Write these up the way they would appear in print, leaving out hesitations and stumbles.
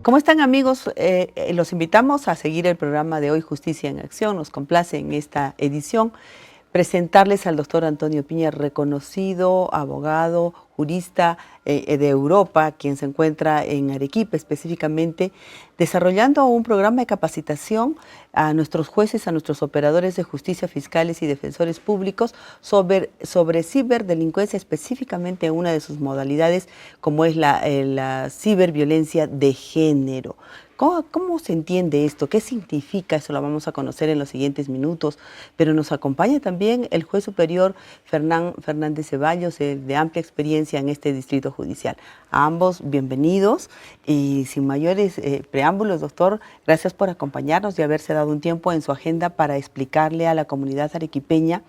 ¿Cómo están, amigos? Los invitamos a seguir el programa de hoy, Justicia en Acción. Nos complace en esta edición presentarles al doctor Antonio Piña, reconocido abogado, jurista de Europa, quien se encuentra en Arequipa específicamente, desarrollando un programa de capacitación a nuestros jueces, a nuestros operadores de justicia, fiscales y defensores públicos sobre ciberdelincuencia, específicamente una de sus modalidades, como es la ciberviolencia de género. ¿Cómo se entiende esto? ¿Qué significa? Eso lo vamos a conocer en los siguientes minutos. Pero nos acompaña también el juez superior Fernández Ceballos, de amplia experiencia en este distrito judicial. A ambos, bienvenidos. Y sin mayores preámbulos, doctor, gracias por acompañarnos y haberse dado un tiempo en su agenda para explicarle a la comunidad arequipeña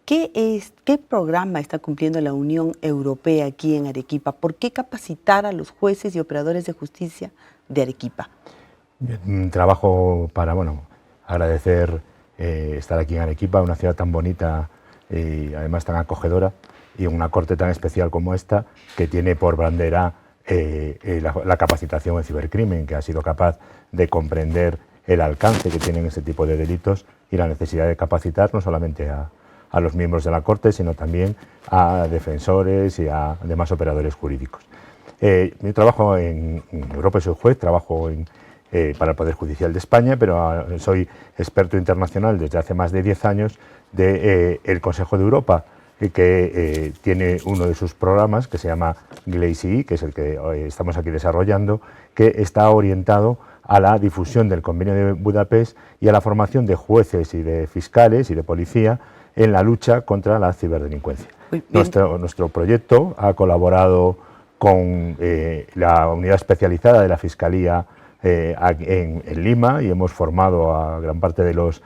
¿qué programa está cumpliendo la Unión Europea aquí en Arequipa? ¿Por qué capacitar a los jueces y operadores de justicia de Arequipa? Trabajo para, agradecer estar aquí en Arequipa, una ciudad tan bonita y además tan acogedora, y una corte tan especial como esta, que tiene por bandera la capacitación en cibercrimen, que ha sido capaz de comprender el alcance que tienen ese tipo de delitos y la necesidad de capacitar no solamente a los miembros de la Corte, sino también a defensores y a demás operadores jurídicos. Yo trabajo en Europa, soy juez, trabajo para el Poder Judicial de España, pero soy experto internacional desde hace más de 10 años del Consejo de Europa, que tiene uno de sus programas que se llama GLACI, que es el que estamos aquí desarrollando, que está orientado a la difusión del Convenio de Budapest y a la formación de jueces y de fiscales y de policía en la lucha contra la ciberdelincuencia. Nuestro proyecto ha colaborado con la unidad especializada de la Fiscalía en Lima, y hemos formado a gran parte de los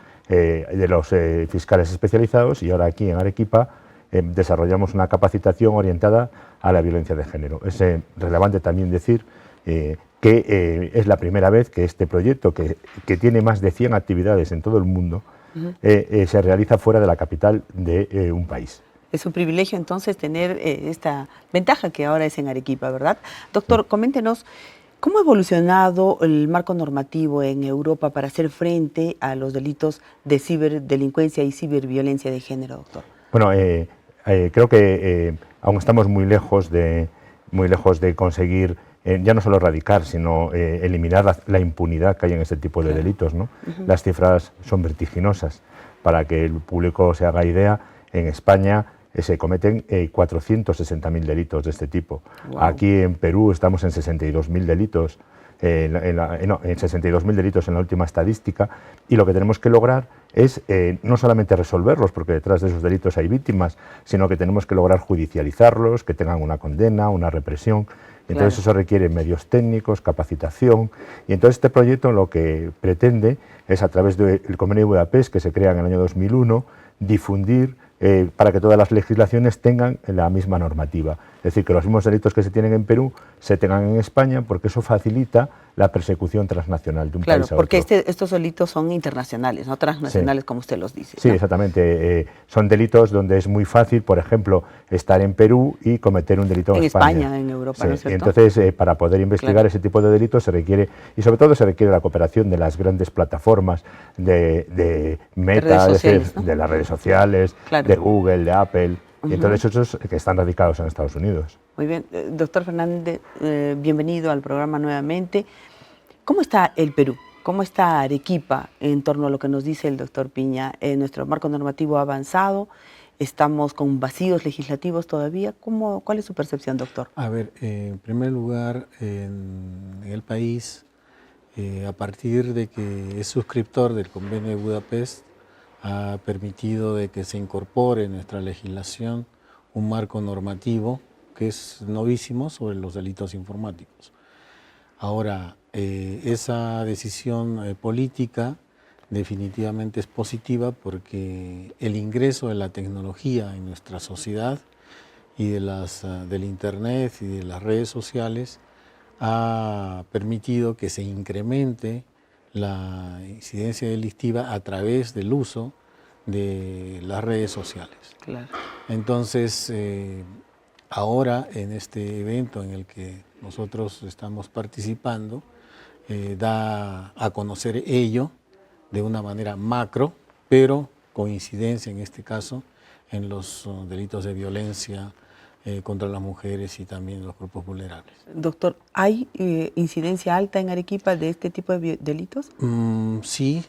fiscales especializados, y ahora aquí en Arequipa desarrollamos una capacitación orientada a la violencia de género. Es relevante también decir que es la primera vez que este proyecto, que tiene más de 100 actividades en todo el mundo, se realiza fuera de la capital de un país. Es un privilegio entonces tener esta ventaja que ahora es en Arequipa, ¿verdad? Doctor, coméntenos, ¿cómo ha evolucionado el marco normativo en Europa para hacer frente a los delitos de ciberdelincuencia y ciberviolencia de género, doctor? Bueno, creo que aún estamos muy lejos de conseguir ya no solo erradicar, sino eliminar la impunidad que hay en este tipo de delitos, ¿no? Las cifras son vertiginosas. Para que el público se haga idea, en España se cometen 460.000 delitos de este tipo. Wow. Aquí en Perú estamos en 62.000 delitos, en 62.000 delitos en la última estadística, y lo que tenemos que lograr es no solamente resolverlos, porque detrás de esos delitos hay víctimas, sino que tenemos que lograr judicializarlos, que tengan una condena, una represión. Entonces eso requiere medios técnicos, capacitación, y entonces este proyecto lo que pretende es, a través del Convenio de Budapest, que se crea en el año 2001, difundir para que todas las legislaciones tengan la misma normativa. Es decir, que los mismos delitos que se tienen en Perú se tengan en España, porque eso facilita la persecución transnacional de un país a otro. Claro, porque estos delitos son internacionales, no transnacionales, sí, como usted los dice. Sí, ¿no? Exactamente. Son delitos donde es muy fácil, por ejemplo, estar en Perú y cometer un delito en España, en Europa, sí. ¿no es cierto? Entonces, para poder investigar ese tipo de delitos se requiere, y sobre todo se requiere la cooperación de las grandes plataformas de Meta, de las redes sociales, de Google, de Apple, y entonces esos que están radicados en Estados Unidos. Muy bien. Doctor Fernández, bienvenido al programa nuevamente. ¿Cómo está el Perú? ¿Cómo está Arequipa en torno a lo que nos dice el doctor Piña? Nuestro marco normativo ha avanzado, estamos con vacíos legislativos todavía. ¿Cuál es su percepción, doctor? A ver, en primer lugar, en el país, a partir de que es suscriptor del Convenio de Budapest, ha permitido de que se incorpore en nuestra legislación un marco normativo que es novísimo sobre los delitos informáticos. Ahora, esa decisión política definitivamente es positiva, porque el ingreso de la tecnología en nuestra sociedad y del Internet y de las redes sociales ha permitido que se incremente la incidencia delictiva a través del uso de las redes sociales. Claro. Entonces, ahora en este evento en el que nosotros estamos participando, da a conocer ello de una manera macro, pero con incidencia en este caso en los delitos de violencia contra las mujeres y también los grupos vulnerables. Doctor, ¿hay incidencia alta en Arequipa de este tipo de delitos? Sí,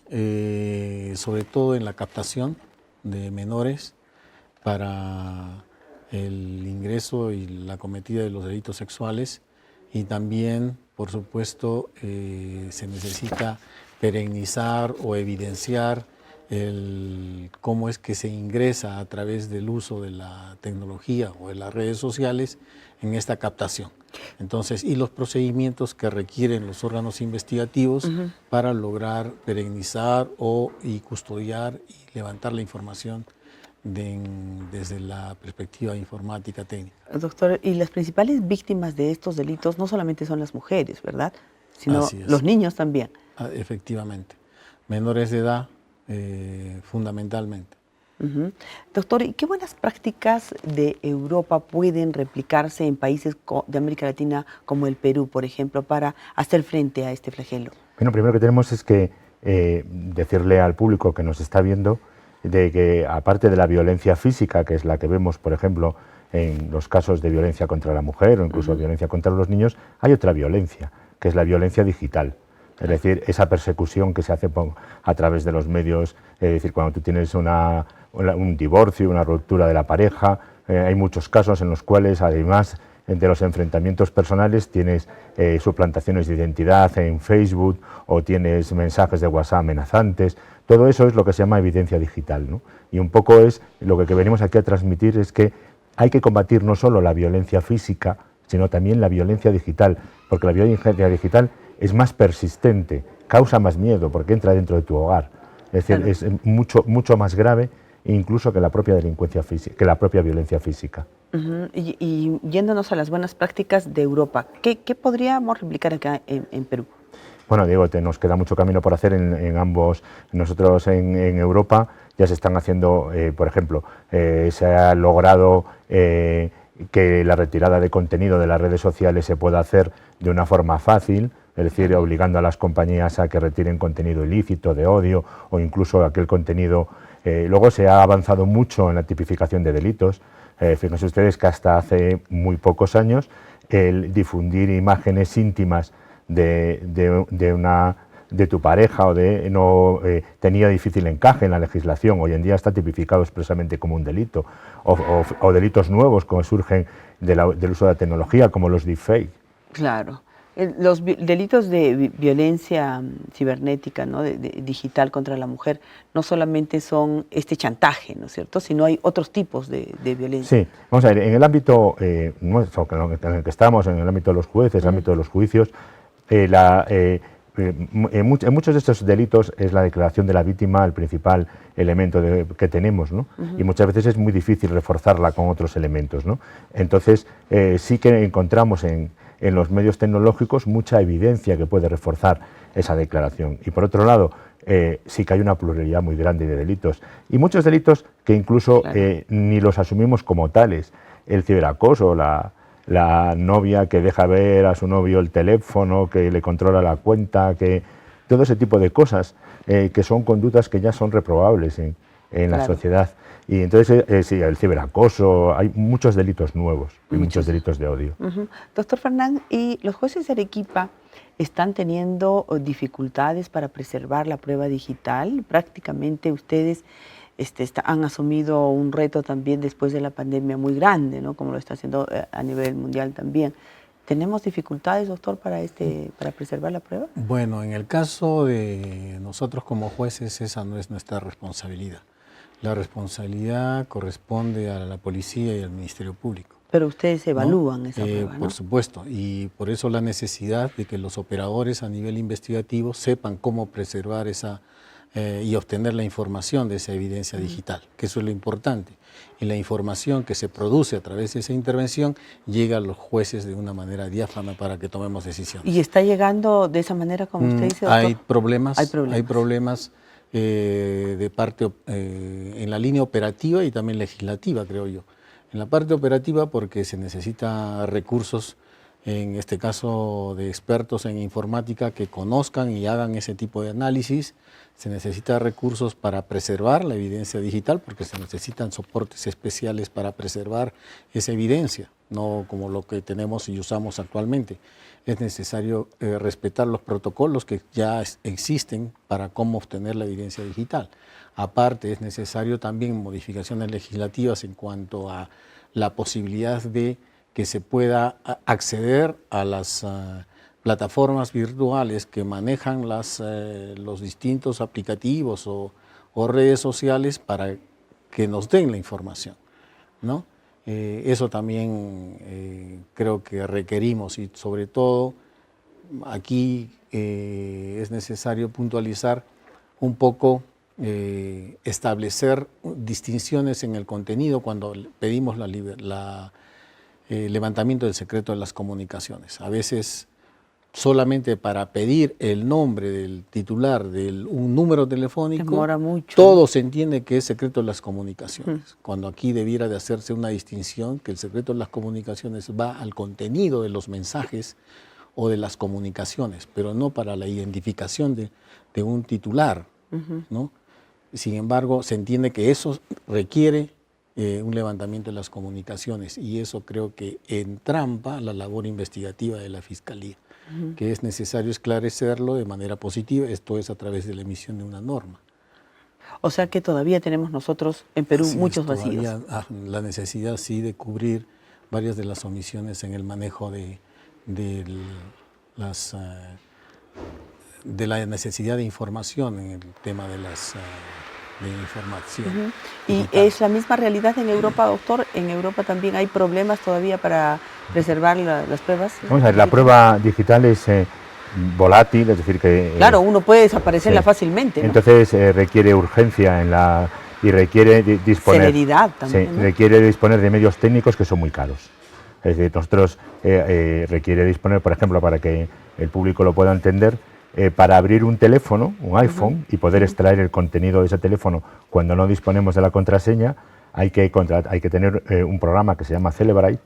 sobre todo en la captación de menores para el ingreso y la cometida de los delitos sexuales, y también, por supuesto, se necesita perennizar o evidenciar cómo es que se ingresa a través del uso de la tecnología o de las redes sociales en esta captación. Entonces, y los procedimientos que requieren los órganos investigativos para lograr perennizar y custodiar y levantar la información desde la perspectiva informática técnica. Doctor, y las principales víctimas de estos delitos no solamente son las mujeres, ¿verdad? Sino los niños también. Efectivamente. Menores de edad, fundamentalmente. Doctor, ¿y qué buenas prácticas de Europa pueden replicarse en países de América Latina como el Perú, por ejemplo, para hacer frente a este flagelo? Bueno, primero que tenemos es que decirle al público que nos está viendo de que, aparte de la violencia física, que es la que vemos, por ejemplo, en los casos de violencia contra la mujer o incluso violencia contra los niños, hay otra violencia, que es la violencia digital. Es decir, esa persecución que se hace a través de los medios, es decir, cuando tú tienes un divorcio, una ruptura de la pareja, hay muchos casos en los cuales, además de los enfrentamientos personales, tienes suplantaciones de identidad en Facebook o tienes mensajes de WhatsApp amenazantes. Todo eso es lo que se llama evidencia digital, ¿no? Y un poco es lo que venimos aquí a transmitir, es que hay que combatir no solo la violencia física, sino también la violencia digital, porque la violencia digital es más persistente, causa más miedo porque entra dentro de tu hogar. Es decir, es mucho más grave incluso que la propia delincuencia física, que la propia violencia física. Y yéndonos a las buenas prácticas de Europa, ¿qué podríamos replicar acá en Perú? Bueno, Diego, nos queda mucho camino por hacer en ambos. Nosotros en Europa ya se están haciendo, por ejemplo, se ha logrado que la retirada de contenido de las redes sociales se pueda hacer de una forma fácil, es decir, obligando a las compañías a que retiren contenido ilícito, de odio o incluso aquel contenido. Luego se ha avanzado mucho en la tipificación de delitos. Fíjense ustedes que hasta hace muy pocos años el difundir imágenes íntimas de tu pareja no tenía difícil encaje en la legislación. Hoy en día está tipificado expresamente como un delito. O delitos nuevos como surgen del uso de la tecnología, como los deepfake. Claro. Los delitos de violencia cibernética, ¿no? Digital contra la mujer, no solamente son este chantaje, ¿no es cierto?, sino hay otros tipos de violencia. Sí, vamos a ver, en el ámbito nuestro, en el que estamos, en el ámbito de los jueces, en el ámbito de los juicios, en muchos de estos delitos es la declaración de la víctima el principal elemento que tenemos, ¿no? Y muchas veces es muy difícil reforzarla con otros elementos, ¿no? Entonces, sí que encontramos en los medios tecnológicos mucha evidencia que puede reforzar esa declaración. Y por otro lado, sí que hay una pluralidad muy grande de delitos. Y muchos delitos que incluso ni los asumimos como tales. El ciberacoso, la novia que deja ver a su novio el teléfono, que le controla la cuenta, todo ese tipo de cosas que son conductas que ya son reprobables en la sociedad. Y entonces, sí, el ciberacoso, hay muchos delitos nuevos y muchos delitos de odio. Doctor Fernán, ¿y los jueces de Arequipa están teniendo dificultades para preservar la prueba digital? Prácticamente ustedes han asumido un reto también después de la pandemia muy grande, ¿no? Como lo está haciendo a nivel mundial también. ¿Tenemos dificultades, doctor, para preservar la prueba? Bueno, en el caso de nosotros como jueces, esa no es nuestra responsabilidad. La responsabilidad corresponde a la policía y al Ministerio Público. Pero ustedes evalúan esa prueba, ¿no? Por supuesto, y por eso la necesidad de que los operadores a nivel investigativo sepan cómo preservar y obtener la información de esa evidencia digital, que eso es lo importante. Y la información que se produce a través de esa intervención llega a los jueces de una manera diáfana para que tomemos decisiones. ¿Y está llegando de esa manera como usted dice, doctor? Hay problemas de parte en la línea operativa y también legislativa, creo yo. En la parte operativa porque se necesita recursos en este caso de expertos en informática que conozcan y hagan ese tipo de análisis. Se necesitan recursos para preservar la evidencia digital, porque se necesitan soportes especiales para preservar esa evidencia, no como lo que tenemos y usamos actualmente. Es necesario respetar los protocolos que ya existen para cómo obtener la evidencia digital. Aparte, es necesario también modificaciones legislativas en cuanto a la posibilidad de que se pueda acceder a las plataformas virtuales que manejan los distintos aplicativos o redes sociales para que nos den la información, ¿no? Eso también creo que requerimos, y sobre todo aquí es necesario puntualizar un poco, establecer distinciones en el contenido cuando pedimos levantamiento del secreto de las comunicaciones. A veces solamente para pedir el nombre del titular de un número telefónico, demora mucho. Todo se entiende que es secreto de las comunicaciones, cuando aquí debiera de hacerse una distinción, que el secreto de las comunicaciones va al contenido de los mensajes o de las comunicaciones, pero no para la identificación de un titular, ¿no? Sin embargo, se entiende que eso requiere un levantamiento de las comunicaciones, y eso creo que entrampa la labor investigativa de la Fiscalía, que es necesario esclarecerlo de manera positiva, esto es a través de la emisión de una norma. O sea que todavía tenemos nosotros en Perú Así muchos es, todavía, vacíos. La necesidad sí de cubrir varias de las omisiones en el manejo de la necesidad de información en el tema de información. ¿Y es la misma realidad en Europa, doctor? ¿En Europa también hay problemas todavía para preservar las pruebas? Vamos a ver, la prueba digital es volátil, es decir que... Claro, uno puede desaparecerla fácilmente, ¿no? Entonces requiere urgencia y requiere disponer... Celeridad también, sí, ¿no? requiere disponer de medios técnicos que son muy caros. Es decir, nosotros requiere disponer, por ejemplo, para que el público lo pueda entender, para abrir un teléfono, un iPhone, y poder extraer el contenido de ese teléfono cuando no disponemos de la contraseña, hay que tener un programa que se llama Celebrite,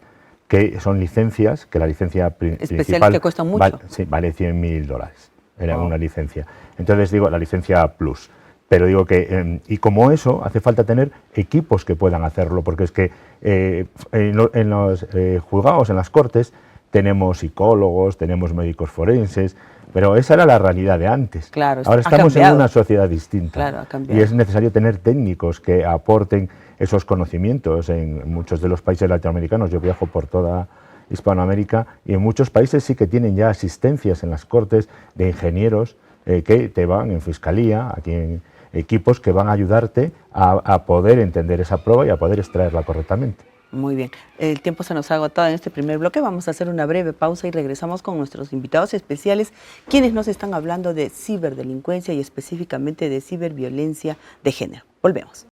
que son licencias, que la licencia principal que cuestan mucho. Vale $100.000, era una licencia. Entonces digo, la licencia Plus. Pero digo que, y como eso, hace falta tener equipos que puedan hacerlo, porque es que en los juzgados, en las cortes, tenemos psicólogos, tenemos médicos forenses, pero esa era la realidad de antes. Claro, ahora estamos en una sociedad distinta, claro, ha cambiado. Y es necesario tener técnicos que aporten esos conocimientos. En muchos de los países latinoamericanos, yo viajo por toda Hispanoamérica, y en muchos países sí que tienen ya asistencias en las cortes de ingenieros que te van en fiscalía, aquí en equipos que van a ayudarte a poder entender esa prueba y a poder extraerla correctamente. Muy bien, el tiempo se nos ha agotado en este primer bloque. Vamos a hacer una breve pausa y regresamos con nuestros invitados especiales, quienes nos están hablando de ciberdelincuencia y específicamente de ciberviolencia de género. Volvemos.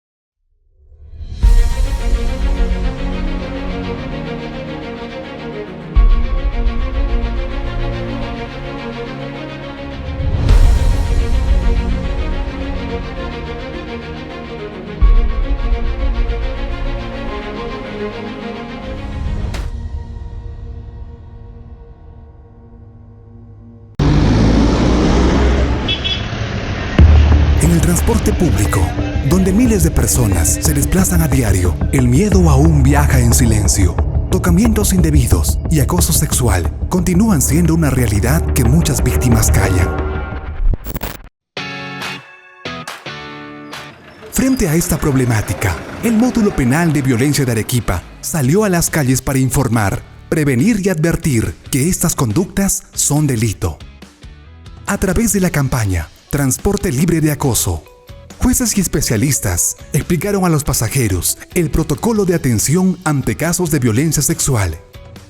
En el transporte público, donde miles de personas se desplazan a diario, el miedo aún viaja en silencio. Tocamientos indebidos y acoso sexual continúan siendo una realidad que muchas víctimas callan. Frente a esta problemática, el Módulo Penal de Violencia de Arequipa salió a las calles para informar, prevenir y advertir que estas conductas son delito. A través de la campaña Transporte Libre de Acoso, jueces y especialistas explicaron a los pasajeros el protocolo de atención ante casos de violencia sexual.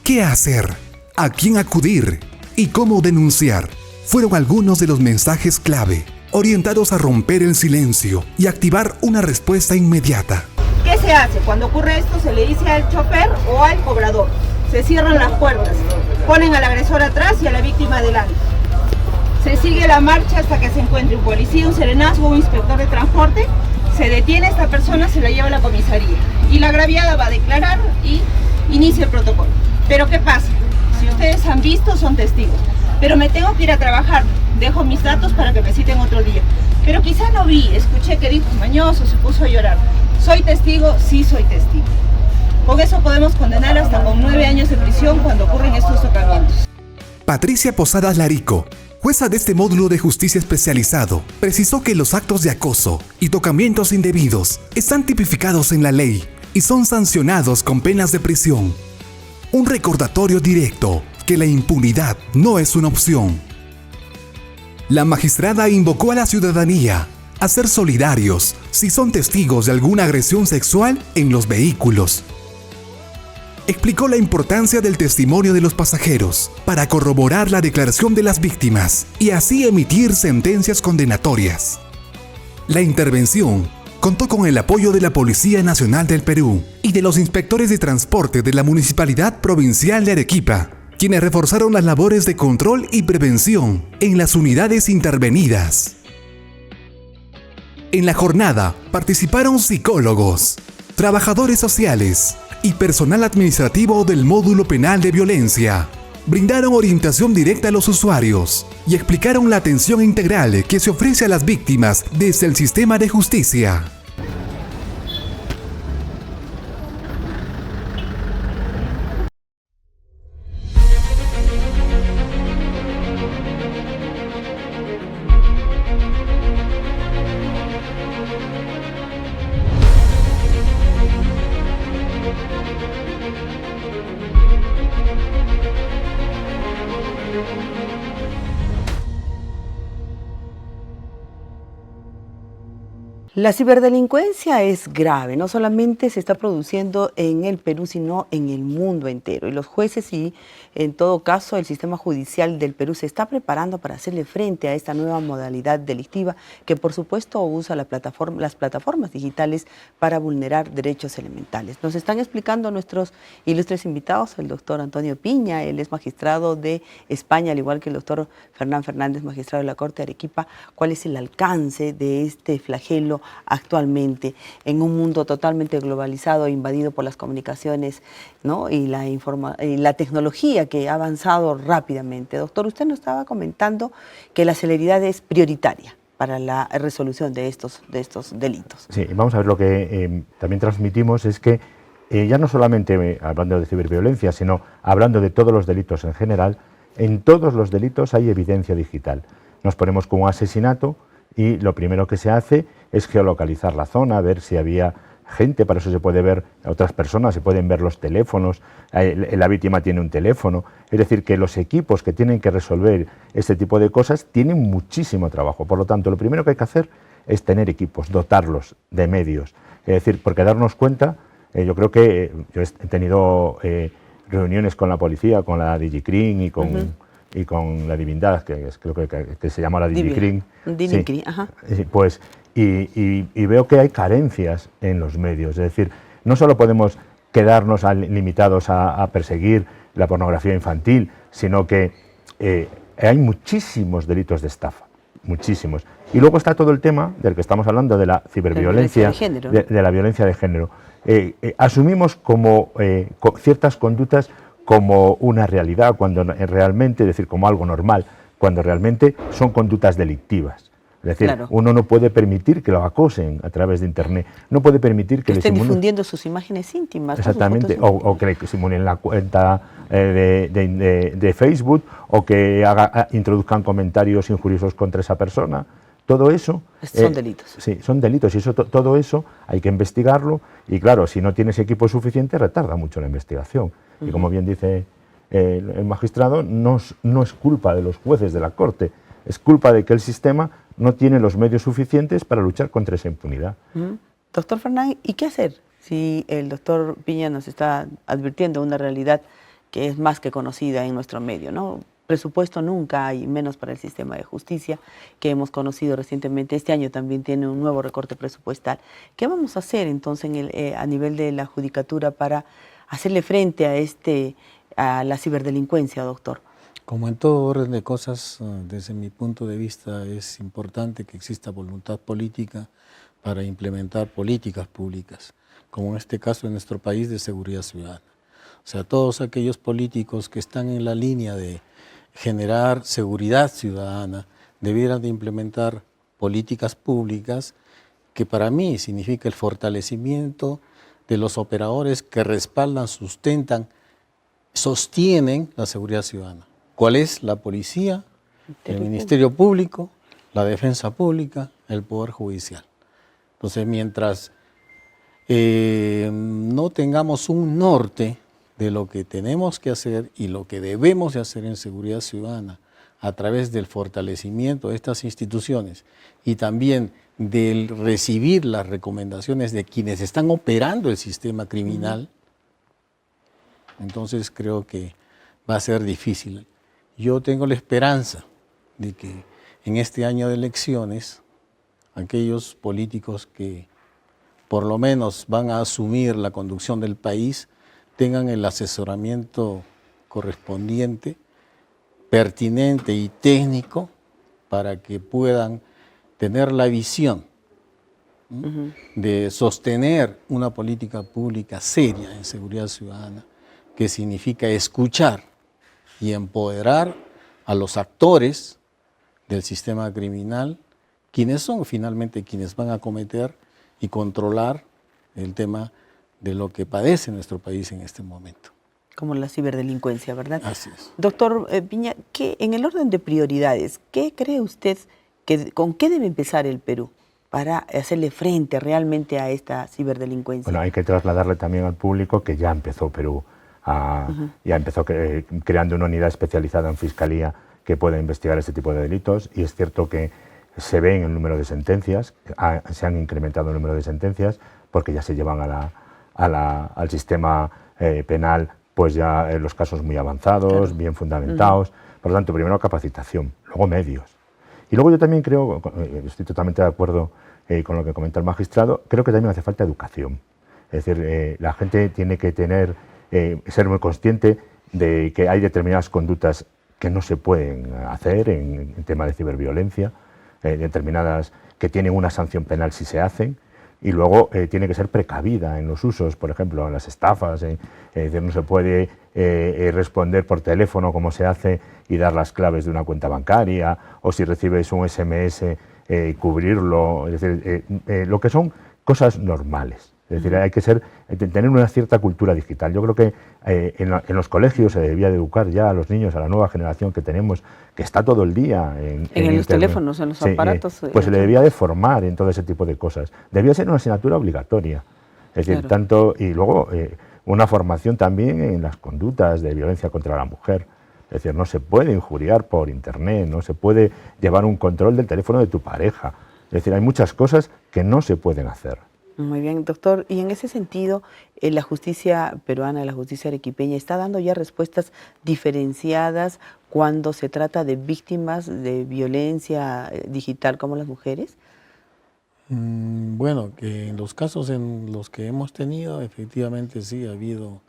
¿Qué hacer? ¿A quién acudir? ¿Y cómo denunciar? Fueron algunos de los mensajes clave, orientados a romper el silencio y activar una respuesta inmediata. ¿Qué se hace? Cuando ocurre esto se le dice al chofer o al cobrador. Se cierran las puertas, ponen al agresor atrás y a la víctima adelante. Se sigue la marcha hasta que se encuentre un policía, un serenazgo, un inspector de transporte. Se detiene a esta persona, se la lleva a la comisaría. Y la agraviada va a declarar y inicia el protocolo. Pero ¿qué pasa? Si ustedes han visto, son testigos. Pero me tengo que ir a trabajar. Dejo mis datos para que me citen otro día. Pero quizá no vi, escuché que dijo mañoso, se puso a llorar. ¿Soy testigo? Sí soy testigo. Con eso podemos condenar hasta con 9 años de prisión cuando ocurren estos tocamientos. Patricia Posadas Larico, jueza de este módulo de justicia especializado, precisó que los actos de acoso y tocamientos indebidos están tipificados en la ley y son sancionados con penas de prisión. Un recordatorio directo que la impunidad no es una opción. La magistrada invocó a la ciudadanía a ser solidarios si son testigos de alguna agresión sexual en los vehículos. Explicó la importancia del testimonio de los pasajeros para corroborar la declaración de las víctimas y así emitir sentencias condenatorias. La intervención contó con el apoyo de la Policía Nacional del Perú y de los inspectores de transporte de la Municipalidad Provincial de Arequipa, quienes reforzaron las labores de control y prevención en las unidades intervenidas. En la jornada participaron psicólogos, trabajadores sociales y personal administrativo del módulo penal de violencia. Brindaron orientación directa a los usuarios y explicaron la atención integral que se ofrece a las víctimas desde el sistema de justicia. La ciberdelincuencia es grave, no solamente se está produciendo en el Perú, sino en el mundo entero. Y los jueces y, en todo caso, el sistema judicial del Perú se está preparando para hacerle frente a esta nueva modalidad delictiva que, por supuesto, usa las plataformas digitales para vulnerar derechos elementales. Nos están explicando nuestros ilustres invitados, el doctor Antonio Piña, él es magistrado de España, al igual que el doctor Fernán Fernández, magistrado de la Corte de Arequipa, cuál es el alcance de este flagelo actualmente en un mundo totalmente globalizado, invadido por las comunicaciones, ¿no? y la tecnología que ha avanzado rápidamente. Doctor, usted nos estaba comentando que la celeridad es prioritaria para la resolución de estos delitos. Sí, vamos a ver, lo que también transmitimos es que ya no solamente hablando de ciberviolencia, sino hablando de todos los delitos en general, en todos los delitos hay evidencia digital. Nos ponemos con un asesinato y lo primero que se hace es geolocalizar la zona, ver si había gente, para eso se puede ver a otras personas, se pueden ver los teléfonos, la víctima tiene un teléfono, es decir, que los equipos que tienen que resolver este tipo de cosas tienen muchísimo trabajo. Por lo tanto, lo primero que hay que hacer es tener equipos, dotarlos de medios, es decir, porque darnos cuenta, yo creo que yo he tenido reuniones con la policía, con la DigiCrim y con la Divindad, creo que se llama la DigiCrim. DigiCrim, ajá. Pues, y veo que hay carencias en los medios, es decir, no solo podemos quedarnos limitados a perseguir la pornografía infantil, sino que hay muchísimos delitos de estafa, muchísimos. Y luego está todo el tema del que estamos hablando, de la ciberviolencia, de la violencia de género. Asumimos como ciertas conductas como una realidad, cuando realmente, es decir, como algo normal, cuando realmente son conductas delictivas. Es decir, claro, uno no puede permitir que lo acosen a través de Internet, no puede permitir que estén difundiendo sus imágenes íntimas. Exactamente, o que le simulen la cuenta de Facebook, o que introduzcan comentarios injuriosos contra esa persona. Todo eso... son delitos. Sí, son delitos, y todo eso hay que investigarlo, y claro, si no tienes equipo suficiente, retarda mucho la investigación. Y como bien dice el magistrado, no es culpa de los jueces de la Corte, es culpa de que el sistema no tiene los medios suficientes para luchar contra esa impunidad. Doctor Fernández, ¿y qué hacer si el doctor Piña nos está advirtiendo una realidad que es más que conocida en nuestro medio, ¿no? Presupuesto nunca hay, menos para el sistema de justicia, que hemos conocido recientemente. Este año también tiene un nuevo recorte presupuestal. ¿Qué vamos a hacer entonces a nivel de la judicatura para hacerle frente a la ciberdelincuencia, doctor? Como en todo orden de cosas, desde mi punto de vista, es importante que exista voluntad política para implementar políticas públicas, como en este caso en nuestro país de seguridad ciudadana. O sea, todos aquellos políticos que están en la línea de generar seguridad ciudadana debieran de implementar políticas públicas que para mí significa el fortalecimiento de los operadores que respaldan, sustentan, sostienen la seguridad ciudadana. ¿Cuál es? La policía, el Ministerio Público, la Defensa Pública, el Poder Judicial. Entonces, mientras no tengamos un norte de lo que tenemos que hacer y lo que debemos de hacer en seguridad ciudadana a través del fortalecimiento de estas instituciones y también del recibir las recomendaciones de quienes están operando el sistema criminal, entonces creo que va a ser difícil. Yo tengo la esperanza de que en este año de elecciones, aquellos políticos que por lo menos van a asumir la conducción del país tengan el asesoramiento correspondiente, pertinente y técnico para que puedan tener la visión de sostener una política pública seria en seguridad ciudadana, que significa escuchar y empoderar a los actores del sistema criminal, quienes son finalmente quienes van a cometer y controlar el tema de lo que padece nuestro país en este momento. Como la ciberdelincuencia, ¿verdad? Así es. Doctor Piña, en el orden de prioridades, ¿qué cree usted con qué debe empezar el Perú para hacerle frente realmente a esta ciberdelincuencia? Bueno, hay que trasladarle también al público que ya empezó Perú, ya empezó creando una unidad especializada en Fiscalía que puede investigar este tipo de delitos, y es cierto que se ve en el número de sentencias, se han incrementado el número de sentencias porque ya se llevan al sistema penal pues ya los casos muy avanzados, claro, bien fundamentados. Por lo tanto, primero capacitación, luego medios. Y luego yo también creo, estoy totalmente de acuerdo con lo que comenta el magistrado, creo que también hace falta educación. Es decir, la gente tiene que ser muy consciente de que hay determinadas conductas que no se pueden hacer en tema de ciberviolencia, determinadas que tienen una sanción penal si se hacen, y luego tiene que ser precavida en los usos, por ejemplo, en las estafas. Es decir, no se puede responder por teléfono como se hace y dar las claves de una cuenta bancaria, o si recibes un SMS, cubrirlo. Es decir, lo que son cosas normales. Es decir, hay que tener una cierta cultura digital. Yo creo que en los colegios se debería de educar ya a los niños, a la nueva generación que tenemos, que está todo el día en los teléfonos, en los aparatos. Pues se le debía de formar en todo ese tipo de cosas. Debía ser una asignatura obligatoria. Es decir, claro, y luego una formación también en las conductas de violencia contra la mujer. Es decir, no se puede injuriar por internet, no se puede llevar un control del teléfono de tu pareja. Es decir, hay muchas cosas que no se pueden hacer. Muy bien, doctor. Y en ese sentido, la justicia peruana, la justicia arequipeña, ¿está dando ya respuestas diferenciadas cuando se trata de víctimas de violencia digital como las mujeres? Bueno, que en los casos en los que hemos tenido, efectivamente sí ha habido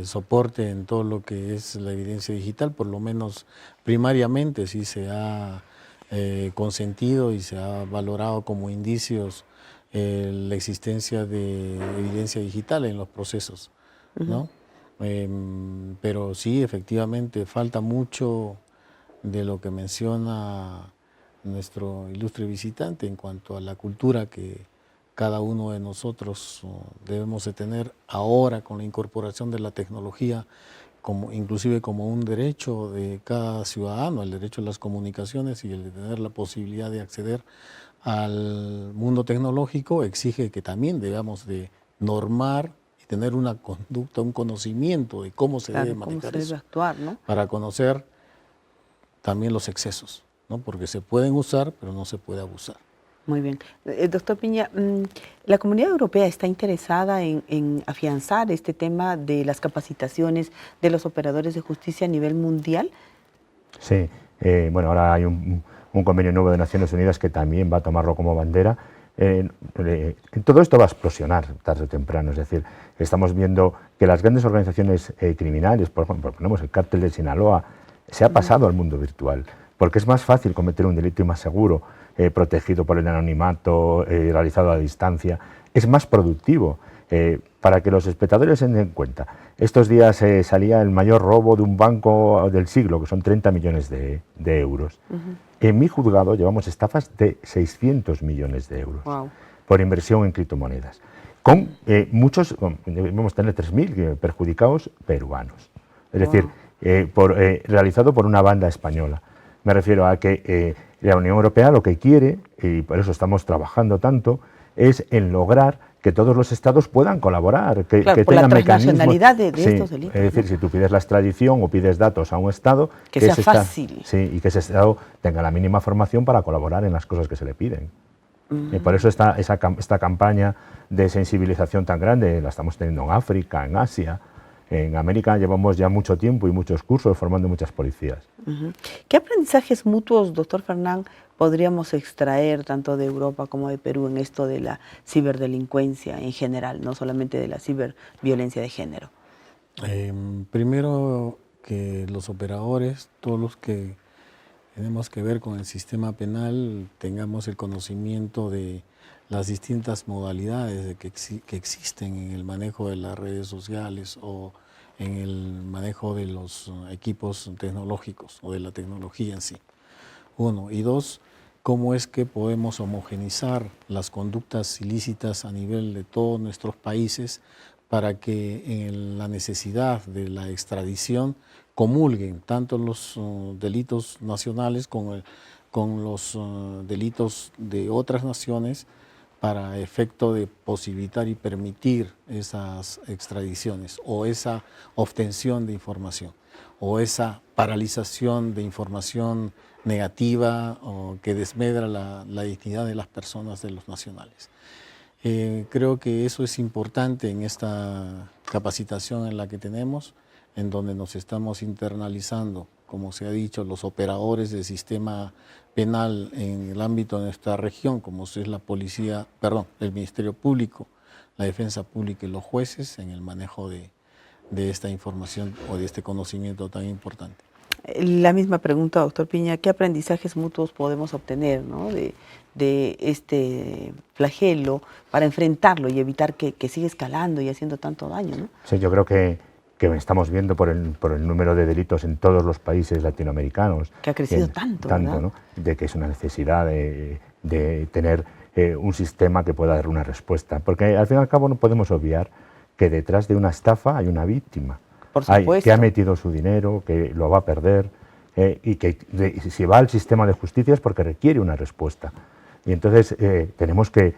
soporte en todo lo que es la evidencia digital, por lo menos primariamente sí se ha consentido y se ha valorado como indicios la existencia de evidencia digital en los procesos, ¿no? Pero sí, efectivamente, falta mucho de lo que menciona nuestro ilustre visitante en cuanto a la cultura que cada uno de nosotros debemos de tener ahora con la incorporación de la tecnología, inclusive como un derecho de cada ciudadano, el derecho a las comunicaciones y el de tener la posibilidad de acceder al mundo tecnológico, exige que también debamos de normar y tener una conducta, un conocimiento de cómo se debe manejar eso, actuar, ¿no? Para conocer también los excesos, ¿no? Porque se pueden usar, pero no se puede abusar. Muy bien. Doctor Piña, ¿la Comunidad Europea está interesada en afianzar este tema de las capacitaciones de los operadores de justicia a nivel mundial? Sí, bueno, ahora hay un convenio nuevo de Naciones Unidas que también va a tomarlo como bandera. Todo esto va a explosionar tarde o temprano, es decir, estamos viendo que las grandes organizaciones criminales, por ejemplo, ponemos el cártel de Sinaloa, se ha pasado al mundo virtual, porque es más fácil cometer un delito y más seguro, protegido por el anonimato, realizado a distancia, es más productivo. Para que los espectadores se den cuenta, estos días salía el mayor robo de un banco del siglo, que son 30 millones de euros. En mi juzgado llevamos estafas de 600 millones de euros por inversión en criptomonedas. Con muchos, debemos tener 3.000 perjudicados peruanos. Es decir, realizado por una banda española. Me refiero a que la Unión Europea lo que quiere, y por eso estamos trabajando tanto, es en lograr que todos los estados puedan colaborar, que tengan la mecanismos. transnacionalidad de estos delitos. Es decir, si tú pides la extradición o pides datos a un estado, que sea fácil. Sí, y que ese estado tenga la mínima formación para colaborar en las cosas que se le piden. Y por eso esta campaña de sensibilización tan grande la estamos teniendo en África, en Asia. En América llevamos ya mucho tiempo y muchos cursos formando muchas policías. ¿Qué aprendizajes mutuos, doctor Fernán, podríamos extraer tanto de Europa como de Perú en esto de la ciberdelincuencia en general, no solamente de la ciberviolencia de género? Primero, que los operadores, todos los que tenemos que ver con el sistema penal, tengamos el conocimiento de las distintas modalidades que existen en el manejo de las redes sociales o en el manejo de los equipos tecnológicos o de la tecnología en sí. Uno. Y dos, cómo es que podemos homogenizar las conductas ilícitas a nivel de todos nuestros países para que en la necesidad de la extradición comulguen tanto los delitos nacionales con los delitos de otras naciones, para efecto de posibilitar y permitir esas extradiciones o esa obtención de información o esa paralización de información negativa o que desmedra la dignidad de las personas, de los nacionales. Creo que eso es importante en esta capacitación en la que tenemos, en donde nos estamos internalizando, como se ha dicho, los operadores del sistema penal en el ámbito de nuestra región, como es la policía, el Ministerio Público, la Defensa Pública y los jueces en el manejo de esta información o de este conocimiento tan importante. La misma pregunta, doctor Piña, ¿qué aprendizajes mutuos podemos obtener, ¿no?, de este flagelo para enfrentarlo y evitar que siga escalando y haciendo tanto daño, ¿no? Sí, yo creo que estamos viendo por el número de delitos en todos los países latinoamericanos. Que ha crecido tanto, ¿no? De que es una necesidad de tener un sistema que pueda dar una respuesta. Porque al fin y al cabo no podemos obviar que detrás de una estafa hay una víctima. Por supuesto. Que ha metido su dinero, que lo va a perder, y que si va al sistema de justicia es porque requiere una respuesta. Y entonces tenemos que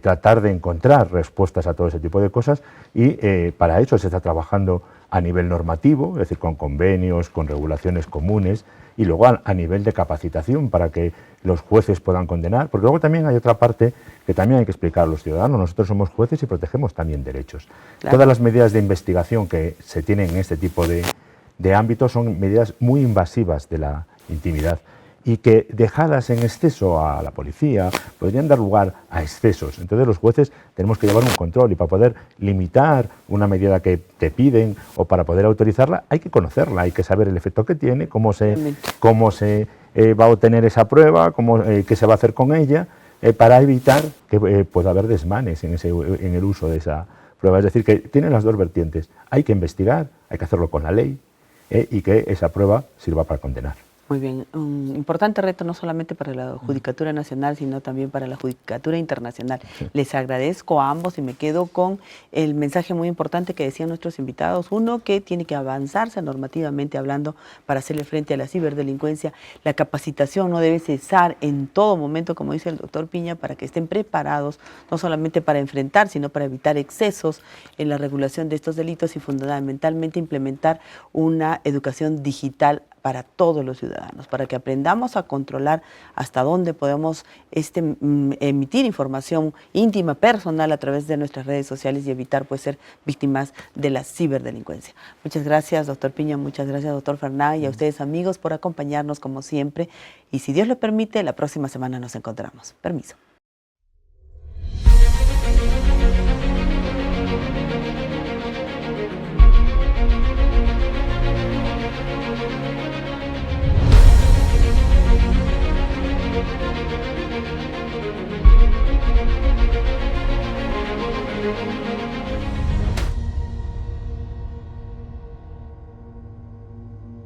tratar de encontrar respuestas a todo ese tipo de cosas y para eso se está trabajando a nivel normativo, es decir, con convenios, con regulaciones comunes y luego a nivel de capacitación para que los jueces puedan condenar, porque luego también hay otra parte que también hay que explicar a los ciudadanos. Nosotros somos jueces y protegemos también derechos. Claro. Todas las medidas de investigación que se tienen en este tipo de ámbitos son medidas muy invasivas de la intimidad y que dejadas en exceso a la policía podrían dar lugar a excesos. Entonces los jueces tenemos que llevar un control y para poder limitar una medida que te piden o para poder autorizarla hay que conocerla, hay que saber el efecto que tiene, cómo se va a obtener esa prueba, qué se va a hacer con ella, para evitar que pueda haber desmanes en el uso de esa prueba. Es decir, que tienen las dos vertientes. Hay que investigar, hay que hacerlo con la ley y que esa prueba sirva para condenar. Muy bien, un importante reto no solamente para la Judicatura Nacional, sino también para la Judicatura Internacional. Sí. Les agradezco a ambos y me quedo con el mensaje muy importante que decían nuestros invitados. Uno, que tiene que avanzarse normativamente hablando para hacerle frente a la ciberdelincuencia. La capacitación no debe cesar en todo momento, como dice el doctor Piña, para que estén preparados, no solamente para enfrentar, sino para evitar excesos en la regulación de estos delitos y fundamentalmente implementar una educación digital para todos los ciudadanos, para que aprendamos a controlar hasta dónde podemos emitir información íntima, personal a través de nuestras redes sociales y evitar pues ser víctimas de la ciberdelincuencia. Muchas gracias, doctor Piña, muchas gracias, doctor Fernán, y a ustedes, amigos, por acompañarnos como siempre. Y si Dios lo permite, la próxima semana nos encontramos. Permiso.